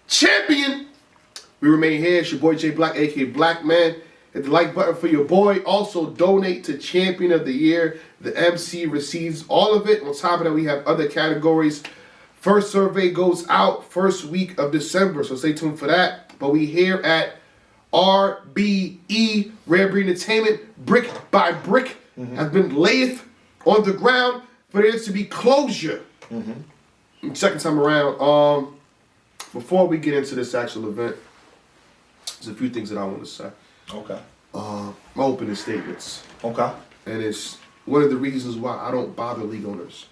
champion. We remain here. It's your boy Jay Black, aka Black Man. Hit the like button for your boy. Also, donate to Champion of the Year. The MC receives all of it. On top of that, we have other categories. First survey goes out first week of December, so stay tuned for that. But we here at RBE, Rare Breed Entertainment, brick by brick, have been laid on the ground for there to be closure. Second time around. Before we get into this actual event, there's a few things that I want to say. Okay. My opening statements. Okay. And it's one of the reasons why I don't bother league owners.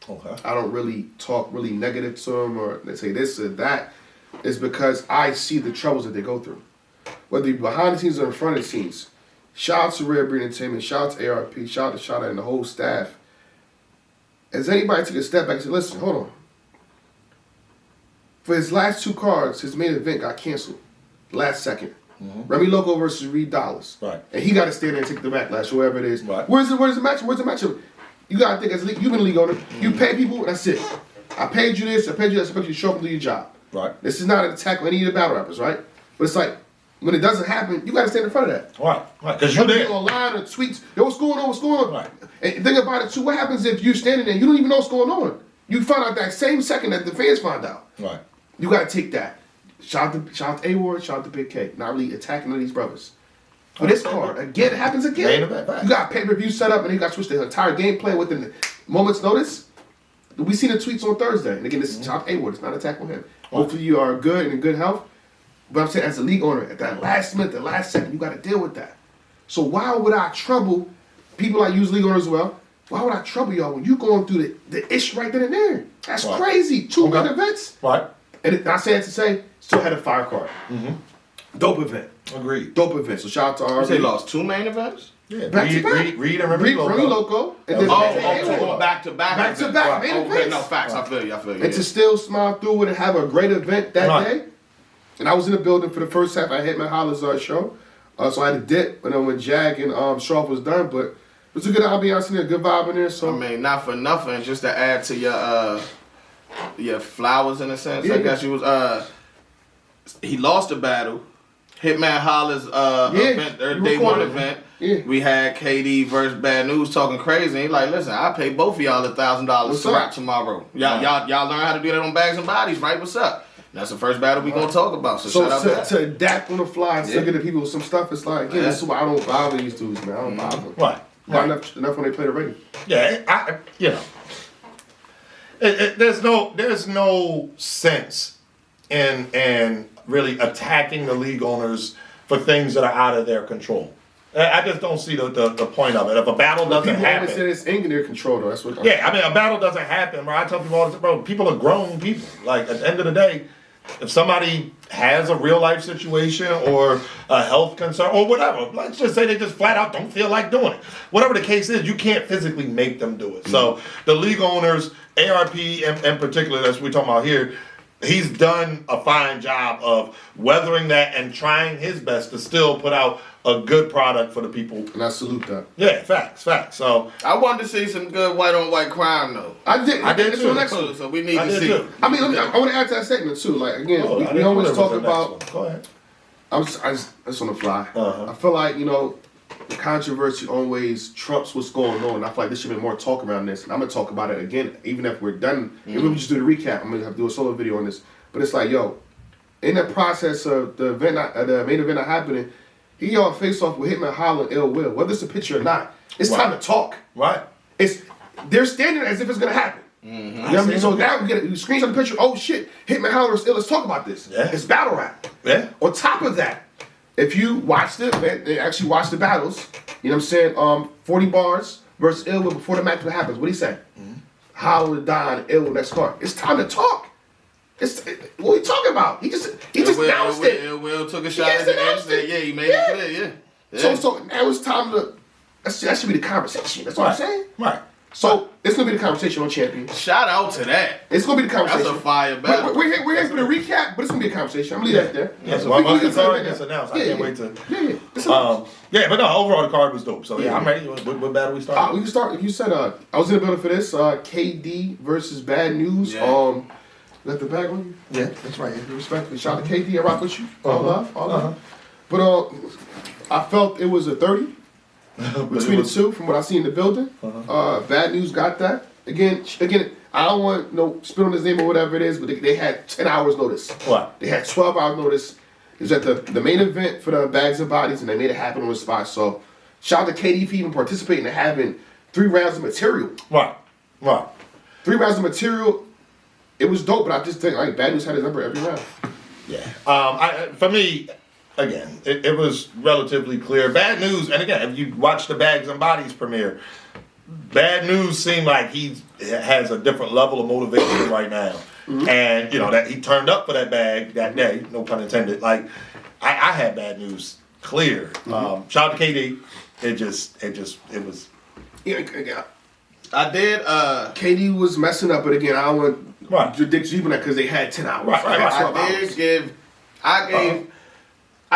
Okay. I don't really talk really negative to them or they say this or that. It's because I see the troubles that they go through. Whether you're behind the scenes or in front of the scenes. Shout out to Rare Breed Entertainment, shout out to ARP, shout out to Shada and the whole staff. Has anybody take a step back and say, listen, hold on. For his last two cards, his main event got canceled. Last second. Remy Loco versus Reed Dollars. Right. And he got to stand there and take the backlash, whoever it is. Right. Where's the match? Where's the matchup? You got to think as a league, you've been a league owner. You pay people, that's it. I paid you this, I paid you that, I expect you to show up and do your job. Right. This is not an attack on any of the battle rappers, right? But it's like, when it doesn't happen, you got to stand in front of that. Right. Right. Because you're there. Online or tweets, yo, what's going on, what's going on? Right. And think about it too, what happens if you're standing there, you don't even know what's going on? You find out that same second that the fans find out. Right. You got to take that. Shout out to A-Ward, shout out to Big K. Not really attacking none of these brothers. For this card, again, it happens again. Main event, right. You got pay-per-view set up and you got to switch the entire gameplay within the moment's notice. We seen the tweets on Thursday. And again, this is shout out to A-Ward. It's not an attack on him. Hopefully you are good and in good health. But I'm saying as a league owner, at that last minute, the last second, you got to deal with that. So why would I trouble people I use league owners as well? Why would I trouble y'all when you going through the ish right then and there? That's Right. crazy. Two good events. Right. And I say that to say, still had a fire card. Dope event. Agreed. Dope event. So shout out to You RB. say lost two main events? Yeah. Back to back. Reed and Remy Loco. Remy Loco. And then Back to back. Back to back, main Okay, events. no, facts. I feel you. And to still smile through it and have a great event that Right. day. And I was in the building for the first half. I had my Hollis show. So I had to dip when Jag and Sharp was done. But it was a good ambiance in there, good vibe in there. So I mean, not for nothing, just to add to your flowers in a sense. Yeah. I guess you was he lost the battle. Hitman Hollis event, their you day one recorded. event. Yeah. We had KD versus Bad News talking crazy. He like, listen, I pay both of y'all $1,000 What's to up? rap tomorrow. Y'all learn how to do that on Bags and Bodies, right? What's up? That's the first battle we gonna talk about. So shout out to that. to adapt on the fly and still Yeah. get the people with some stuff, it's like, again, this is why I don't bother these dudes, man. I don't bother them. Right. Not enough when they play the radio. Yeah. There's no sense in really attacking the league owners for things that are out of their control. I just don't see the point of it. If a battle doesn't People always say happen, it's in their control, though. That's what. yeah, I mean, a battle doesn't happen, bro. I tell people all the time, bro, people are grown people. Like, at the end of the day, if somebody has a real life situation or a health concern or whatever, let's just say they just flat out don't feel like doing it. Whatever the case is, you can't physically make them do it. So the league owners, ARP in particular, that's what we're talking about here, he's done a fine job of weathering that and trying his best to still put out a good product for the people. And I salute that. Yeah, facts. So I wanted to see some good white on white crime though. I did too. The next one. So we need I to did see. too. I mean, I want to add to that statement too. Like again, Oh, I we didn't always know there talk was a next about. one. Go ahead. It's on the fly. Uh-huh. I feel like the controversy always trumps what's going on. I feel like there should be more talk around this, and I'm gonna talk about it again, even if we're done. Even if we just do the recap, I'm gonna have to do a solo video on this. But it's like, yo, in the process of the event, the main event not happening, he all face off with Hitman Holla and Ill Will, whether it's a picture or not. It's Right. time to talk. Right. They're standing there as if it's gonna happen. You know what I mean? So now we screenshot the picture. Oh shit, Hitman Holla versus Ill. Let's talk about this. Yeah. It's battle rap. Yeah. On top of that, if you watch the event, they actually watch the battles. You know what I'm saying? 40 bars versus Ill Will before the match happens. What do you say? Holla, Don, Ill Will next card. It's time to talk. What are you talking about? He just announced it. Will took a He shot just at the end. announced it. Yeah, he made it clear. Yeah. So now it's time to. That should be the conversation. That's what I'm saying. Right. So it's gonna be the conversation on Champion. Shout out to that. It's gonna be the conversation. That's a fire battle. We're here for the recap, but it's gonna be a conversation. I'm gonna leave that there. Yeah, so We can once get the to card that gets now. announced, I can't wait to. Yeah. It's announced. Yeah, but no, overall the card was dope. So yeah, I'm ready. What battle we start? We can start. If you said I was in the building for this, KD versus Bad News. Yeah. Let the bag on you. Yeah. That's right. Respectfully, shout out to KD. I rock with you. All love, all Uh-huh. love. But I felt it was a 30 between the two from what I see in the building. Bad News got that. Again, I don't want no spit on his name or whatever it is, but they had 10 hours notice. What? They had 12 hours notice. It was at the main event for the Bags and Bodies, and they made it happen on the spot. So shout out to KD for even participating and having 3 rounds of material. Right. 3 rounds of material. It was dope, but I just think like Bad News had his number every round. Yeah. For me, again, it was relatively clear. Bad News, and again, if you watch the Bags and Bodies premiere, Bad News seemed like he has a different level of motivation right now. And, that he turned up for that bag that day, no pun intended. Like, I had Bad News clear. Shout out to KD. It was. Yeah, I did. KD was messing up, but again, I don't want Right. to dick you that because they had 10 hours. Right. They had 12 I hours. did give. I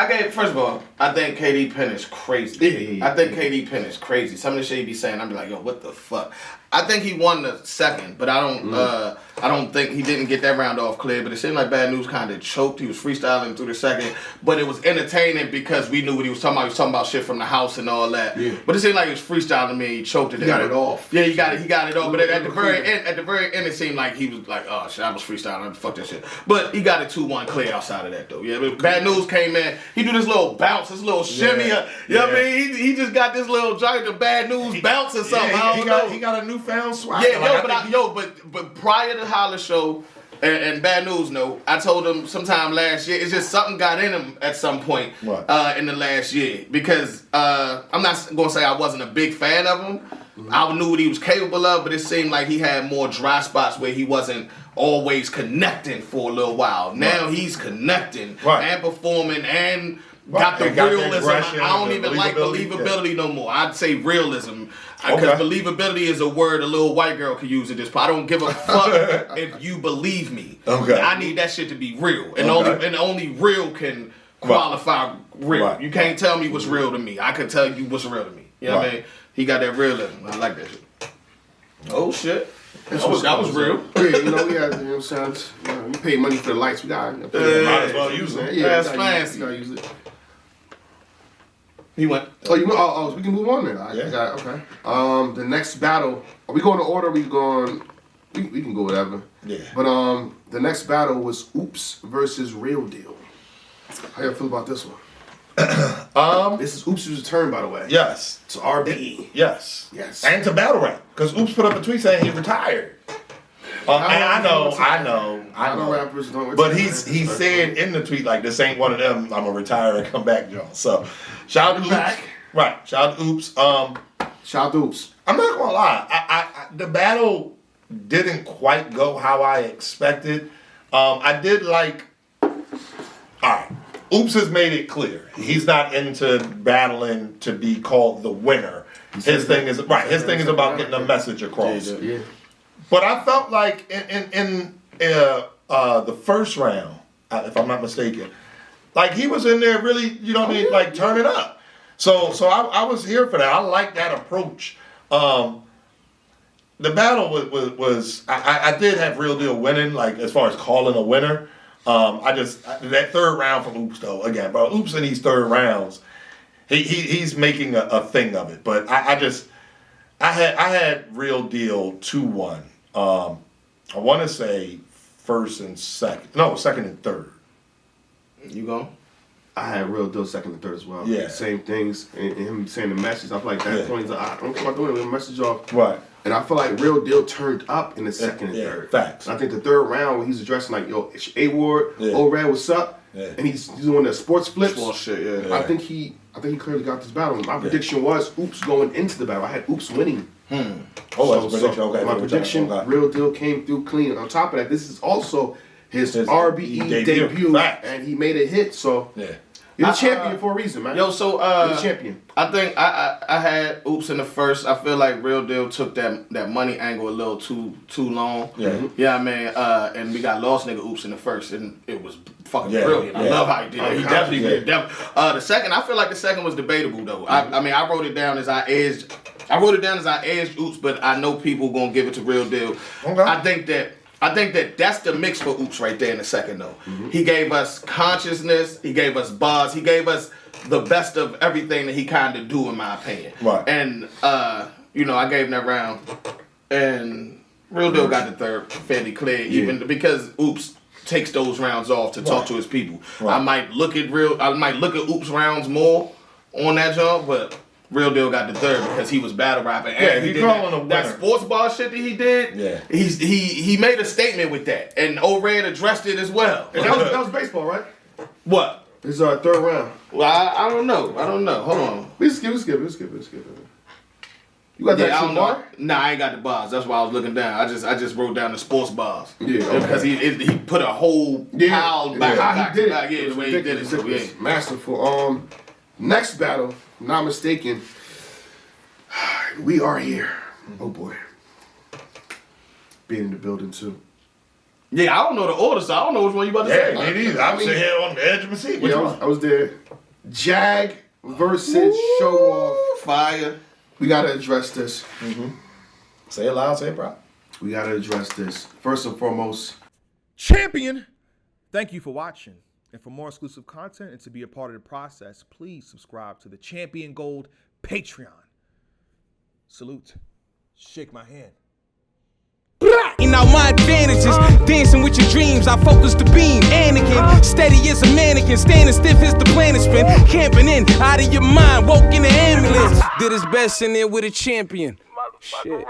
gave. First of all, I think KD Penn is crazy. Yeah. I think KD Penn is crazy. Some of the shit he be saying, I'm like, yo, what the fuck? I think he won the second, but I don't think he didn't get that round off clear. But it seemed like Bad News kind of choked. He was freestyling through the second, but it was entertaining because we knew what he was talking about. He was talking about shit from the house and all that. Yeah. But it seemed like he was freestyling me. He choked it. He got it off. Yeah, he got it off. But at the Clear. very end, it seemed like he was like, oh shit, I was freestyling. Fuck that shit. But he got it 2-1 clear outside of that though. Yeah, but Bad News came in. He do this little bounce, this little shimmy. You know what I mean? He just got this little giant of Bad News bounce or something. I don't know. He got a newfound swag. Yeah, Like, but prior to Holler Show and Bad News, I told him sometime last year, it's just something got in him at some point in the last year. Because I'm not going to say I wasn't a big fan of him. I knew what he was capable of, but it seemed like he had more dry spots where he wasn't always connecting for a little while. Now he's connecting and performing and got the realism. aggression, I don't even like believability no more. I'd say realism. Because believability is a word a little white girl could use at this point. I don't give a fuck if you believe me. Okay. I need that shit to be real. And only real can qualify real. Right. You can't tell me what's real to me. I can tell you what's real to me. You know what I mean? He got that realism. I like that shit. Oh shit. That was real. Yeah, we had, you know what I'm saying? We paid money for the lights. We got might as well use it. Yeah, That's fancy. You gotta use it. He went. Oh, we can move on then. Okay. The next battle. Are we going to order? We can go whatever. Yeah. But the next battle was Oops versus Real Deal. How y'all feel about this one? This is Oops' return, by the way. Yes. To RBE. Yes. Yes. And to battle rap. Because Oops put up a tweet saying he retired. And I know. Rappers don't But he said in the tweet, like, this ain't one of them, I'm going to retire and come back, Joe. So, shout out to Oops. Back. Right. Shout out to Oops. Shout out to Oops. I'm not going to lie. I the battle didn't quite go how I expected. I did like... All right. Oops has made it clear. He's not into battling to be called the winner. His thing is about getting a message across. Yeah. But I felt like in the first round, if I'm not mistaken, like he was in there really, like turning up. So I was here for that. I like that approach. The battle was I did have Real Deal winning, like as far as calling a winner. That third round from Oops though, again, bro, Oops in these third rounds, he's making a thing of it. But I had Real Deal 2-1. I want to say second and third. You go? I had Real Deal second and third as well. Yeah. Same things. And him saying the message. I feel like that point is I don't care about doing it with a message off. Right. And I feel like Real Deal turned up in the second and third. Facts. And I think the third round when he's addressing like, yo, it's A-Ward, Yeah. O-Red, what's up? Yeah. And he's doing the sports flips. Small shit, yeah. I think he clearly got this battle. My prediction was Oops going into the battle. I had Oops winning. Oh, that's a prediction. Okay. My prediction, Okay. Real Deal came through clean. On top of that, this is also his RBE debut, Facts. and he made a hit. So Yeah. you're a champion for a reason, man. Yo, so you're a champion. I think I had Oops in the first. I feel like Real Deal took that money angle a little too long. Yeah. Yeah, I mean, and we got Lost Nigga Oops in the first, and it was fucking brilliant. I Yeah. love how he did it. He definitely Yeah. did. The second, I feel like the second was debatable though. I mean, I wrote it down as I edged Oops, but I know people gonna give it to Real Deal. Okay. I think that I think that's the mix for Oops right there in a second though. He gave us consciousness, he gave us buzz, he gave us the best of everything that he kind of do in my opinion. Right. And you know, I gave him that round, and Real Deal got the third fairly clear, even because Oops takes those rounds off to talk to his people. Right. I might look at Oops rounds more on that job, but Real Deal got the third because he was battle rapping. And he did calling a that winner. sports bar shit that he did. Yeah. He made a statement with that, and O-Red addressed it as well. And that was baseball, right? What? It's our third round. Well, I don't know. Hold on. We skip it. You got that I shit don't know. bar? Nah, I ain't got the bars. That's why I was looking down. I just wrote down the sports bars. Yeah, okay. Because he put a whole pile back. How he did back. it. Yeah, It was the way he did it. ridiculous. So, yeah. Masterful. Next battle, if I'm not mistaken, we are here. Oh boy. Being in the building too. Yeah, I don't know the order, so I don't know which one you about to say. Yeah, me neither. I'm sitting here on the edge of my seat. Which Yeah, one? I was there. Jag versus Show Off. Fire. We gotta address this. Say it loud, say it proud. We gotta address this. First and foremost, Champion. Thank you for watching. And for more exclusive content and to be a part of the process, please subscribe to the Champion Gold Patreon. Salute. Shake my hand. Blocking out my advantages, dancing with your dreams. I focus the beam, Anakin, steady as a mannequin, standing stiff as the planet spin, camping in, out of your mind, woke in the ambulance. Did his best in there with a champion. Shit.